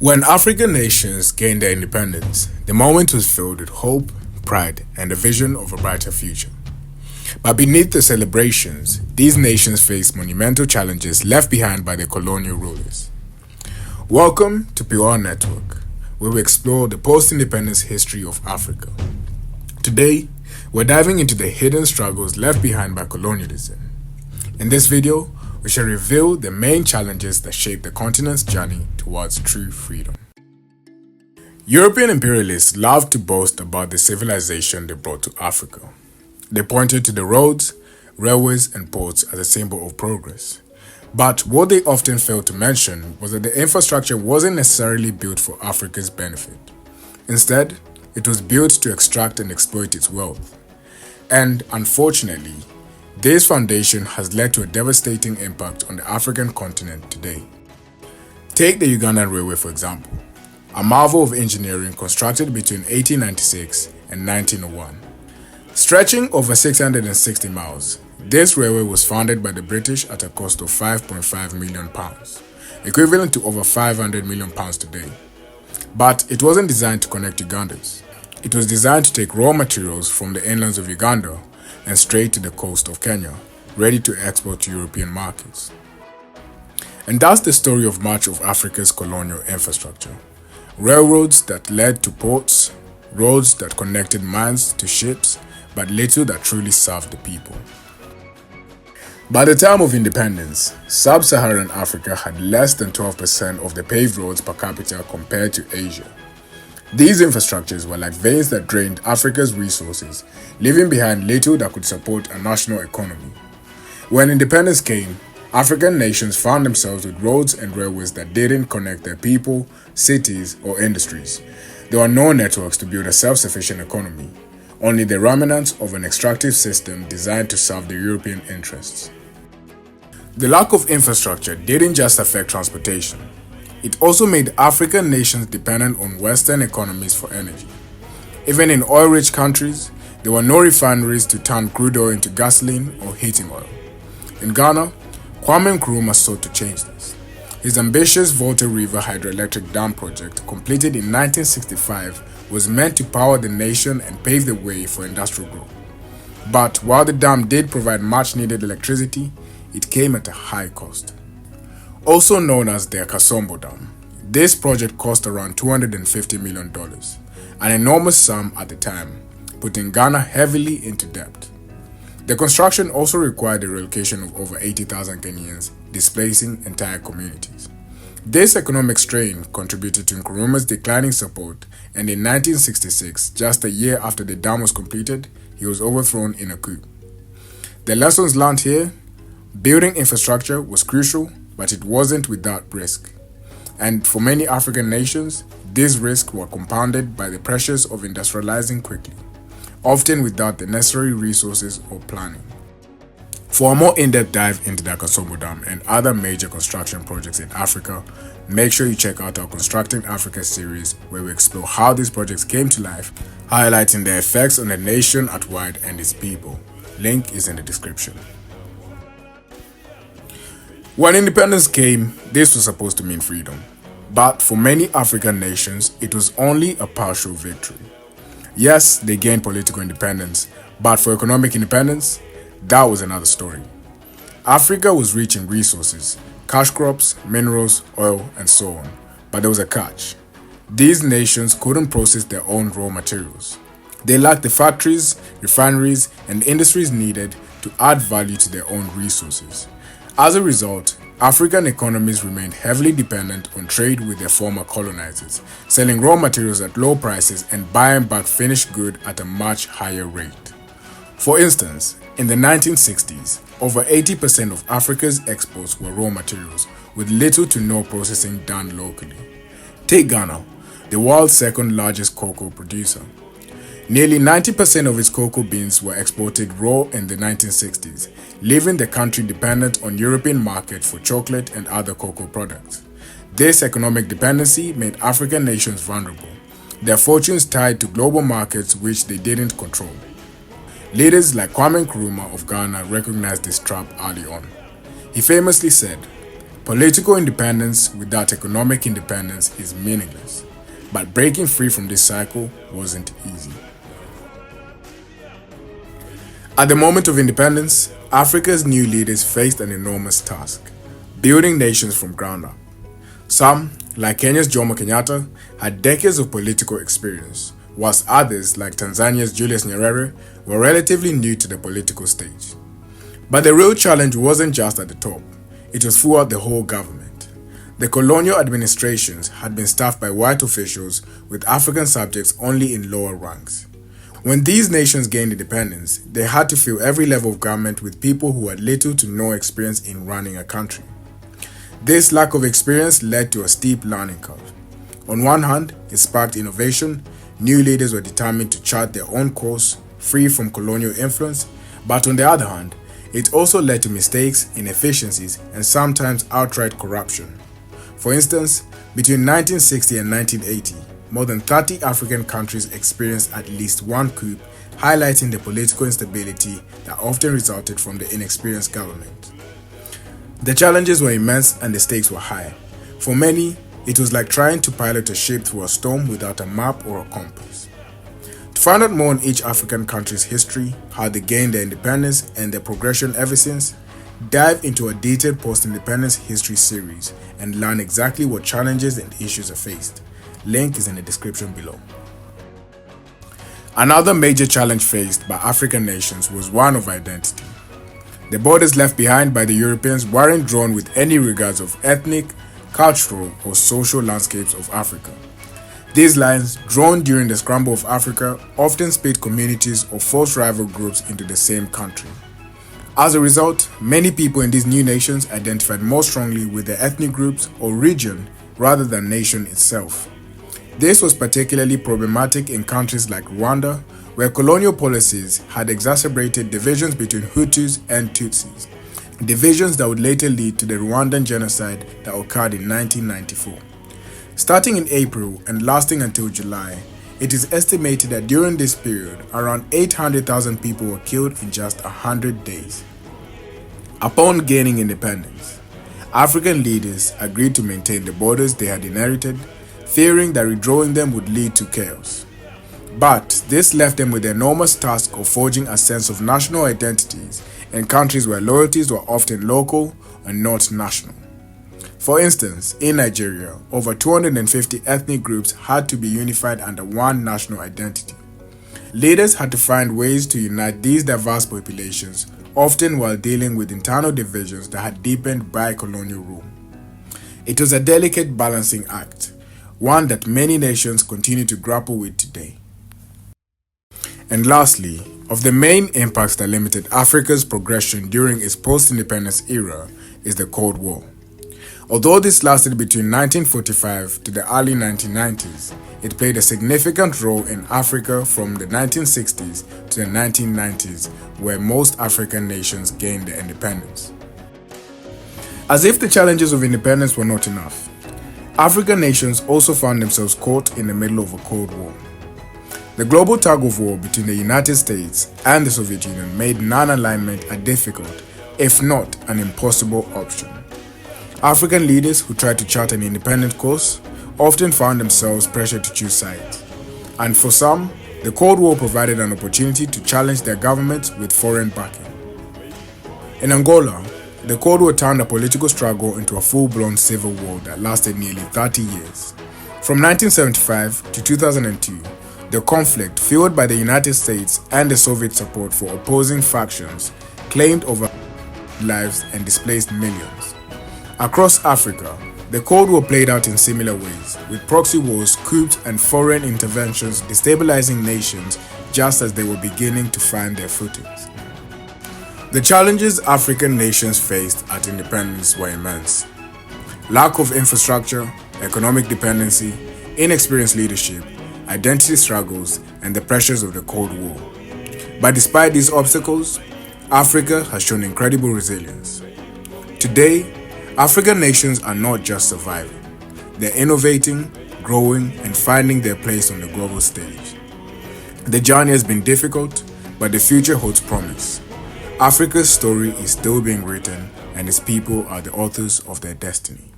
When African nations gained their independence, the moment was filled with hope, pride, and a vision of a brighter future. But beneath the celebrations, these nations faced monumental challenges left behind by their colonial rulers. Welcome to PR Network, where we explore the post-independence history of Africa. Today, we're diving into the hidden struggles left behind by colonialism. In this video, we shall reveal the main challenges that shaped the continent's journey towards true freedom. European imperialists loved to boast about the civilization they brought to Africa. They pointed to the roads, railways, and ports as a symbol of progress. But what they often failed to mention was that the infrastructure wasn't necessarily built for Africa's benefit. Instead, it was built to extract and exploit its wealth. And unfortunately, this foundation has led to a devastating impact on the African continent today. Take the Ugandan Railway for example, a marvel of engineering constructed between 1896 and 1901. Stretching over 660 miles, this railway was founded by the British at a cost of £5.5 million, equivalent to over £500 million today. But it wasn't designed to connect Ugandans. It was designed to take raw materials from the inlands of Uganda and straight to the coast of Kenya, ready to export to European markets. And that's the story of much of Africa's colonial infrastructure. Railroads that led to ports, roads that connected mines to ships, but little that truly served the people. By the time of independence, sub-Saharan Africa had less than 12% of the paved roads per capita compared to Asia. These infrastructures were like veins that drained Africa's resources, leaving behind little that could support a national economy. When independence came, African nations found themselves with roads and railways that didn't connect their people, cities, or industries. There were no networks to build a self-sufficient economy, only the remnants of an extractive system designed to serve the European interests. The lack of infrastructure didn't just affect transportation. It also made African nations dependent on Western economies for energy. Even in oil-rich countries, there were no refineries to turn crude oil into gasoline or heating oil. In Ghana, Kwame Nkrumah sought to change this. His ambitious Volta River hydroelectric dam project, completed in 1965, was meant to power the nation and pave the way for industrial growth. But while the dam did provide much-needed electricity, it came at a high cost. Also known as the Kasombo Dam, this project cost around $250 million, an enormous sum at the time, putting Ghana heavily into debt. The construction also required the relocation of over 80,000 Kenyans, displacing entire communities. This economic strain contributed to Nkrumah's declining support, and in 1966, just a year after the dam was completed, he was overthrown in a coup. The lessons learned here: building infrastructure was crucial, but it wasn't without risk. And for many African nations, these risks were compounded by the pressures of industrializing quickly, often without the necessary resources or planning. For a more in-depth dive into the Kasombo Dam and other major construction projects in Africa, make sure you check out our Constructing Africa series, where we explore how these projects came to life, highlighting their effects on the nation at wide and its people. Link is in the description. When independence came, this was supposed to mean freedom. But for many African nations, it was only a partial victory. Yes, they gained political independence, but for economic independence, that was another story. Africa was rich in resources, cash crops, minerals, oil, and so on. But there was a catch. These nations couldn't process their own raw materials. They lacked the factories, refineries, and industries needed to add value to their own resources. As a result, African economies remained heavily dependent on trade with their former colonizers, selling raw materials at low prices and buying back finished goods at a much higher rate. For instance, in the 1960s, over 80% of Africa's exports were raw materials, with little to no processing done locally. Take Ghana, the world's second largest cocoa producer. Nearly 90% of its cocoa beans were exported raw in the 1960s, leaving the country dependent on European markets for chocolate and other cocoa products. This economic dependency made African nations vulnerable, their fortunes tied to global markets which they didn't control. Leaders like Kwame Nkrumah of Ghana recognized this trap early on. He famously said, Political independence without economic independence is meaningless, but breaking free from this cycle wasn't easy. At the moment of independence, Africa's new leaders faced an enormous task: building nations from ground up. Some, like Kenya's Jomo Kenyatta, had decades of political experience, whilst others, like Tanzania's Julius Nyerere, were relatively new to the political stage. But the real challenge wasn't just at the top, it was throughout the whole government. The colonial administrations had been staffed by white officials, with African subjects only in lower ranks. When these nations gained independence, they had to fill every level of government with people who had little to no experience in running a country. This lack of experience led to a steep learning curve. On one hand, it sparked innovation. New leaders were determined to chart their own course, free from colonial influence, but on the other hand, it also led to mistakes, inefficiencies, and sometimes outright corruption. For instance, between 1960 and 1980, more than 30 African countries experienced at least one coup, highlighting the political instability that often resulted from the inexperienced government. The challenges were immense and the stakes were high. For many, it was like trying to pilot a ship through a storm without a map or a compass. To find out more on each African country's history, how they gained their independence, and their progression ever since, dive into a detailed post-independence history series and learn exactly what challenges and issues are faced. Link is in the description below. Another major challenge faced by African nations was one of identity. The borders left behind by the Europeans weren't drawn with any regards of ethnic, cultural, or social landscapes of Africa. These lines, drawn during the scramble of Africa, often split communities or forced rival groups into the same country. As a result, many people in these new nations identified more strongly with their ethnic groups or region rather than nation itself. This was particularly problematic in countries like Rwanda, where colonial policies had exacerbated divisions between Hutus and Tutsis, divisions that would later lead to the Rwandan genocide that occurred in 1994. Starting in April and lasting until July, it is estimated that during this period, around 800,000 people were killed in just 100 days. Upon gaining independence, African leaders agreed to maintain the borders they had inherited, fearing that redrawing them would lead to chaos. But this left them with the enormous task of forging a sense of national identities in countries where loyalties were often local and not national. For instance, in Nigeria, over 250 ethnic groups had to be unified under one national identity. Leaders had to find ways to unite these diverse populations, often while dealing with internal divisions that had deepened by colonial rule. It was a delicate balancing act, one that many nations continue to grapple with today. And lastly, of the main impacts that limited Africa's progression during its post-independence era is the Cold War. Although this lasted between 1945 to the early 1990s, it played a significant role in Africa from the 1960s to the 1990s, where most African nations gained their independence. As if the challenges of independence were not enough, African nations also found themselves caught in the middle of a Cold War. The global tug of war between the United States and the Soviet Union made non-alignment a difficult, if not an impossible option. African leaders who tried to chart an independent course often found themselves pressured to choose sides. And for some, the Cold War provided an opportunity to challenge their governments with foreign backing. In Angola, the Cold War turned a political struggle into a full-blown civil war that lasted nearly 30 years. From 1975 to 2002, the conflict, fueled by the United States and the Soviet support for opposing factions, claimed over lives and displaced millions. Across Africa, the Cold War played out in similar ways, with proxy wars, coups, and foreign interventions destabilizing nations just as they were beginning to find their footings. The challenges African nations faced at independence were immense. Lack of infrastructure, economic dependency, inexperienced leadership, identity struggles, and the pressures of the Cold War. But despite these obstacles, Africa has shown incredible resilience. Today, African nations are not just surviving. They're innovating, growing, and finding their place on the global stage. The journey has been difficult, but the future holds promise. Africa's story is still being written, and its people are the authors of their destiny.